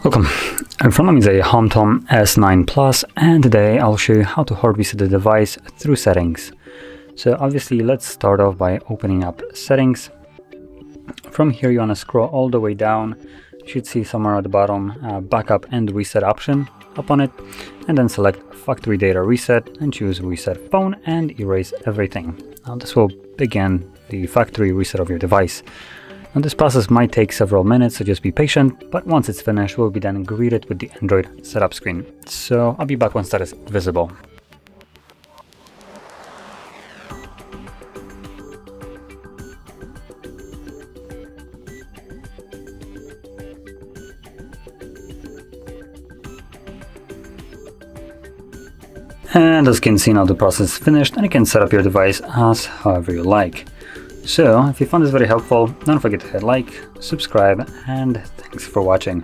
Welcome. In front of me is a HOMTOM S9 Plus, and today I'll show you how to hard reset the device through settings. So obviously let's start off by opening up settings. From here you want to scroll all the way down. You should see somewhere at the bottom backup and reset option. Up on it and then select factory data reset and choose reset phone and erase everything. Now this will begin the factory reset of your device. Now this process might take several minutes, so just be patient, but once it's finished, we'll be then greeted with the Android setup screen. So I'll be back once that is visible. And as you can see now, the process is finished and you can set up your device as however you like. So if you found this very helpful, don't forget to hit like, subscribe, and thanks for watching.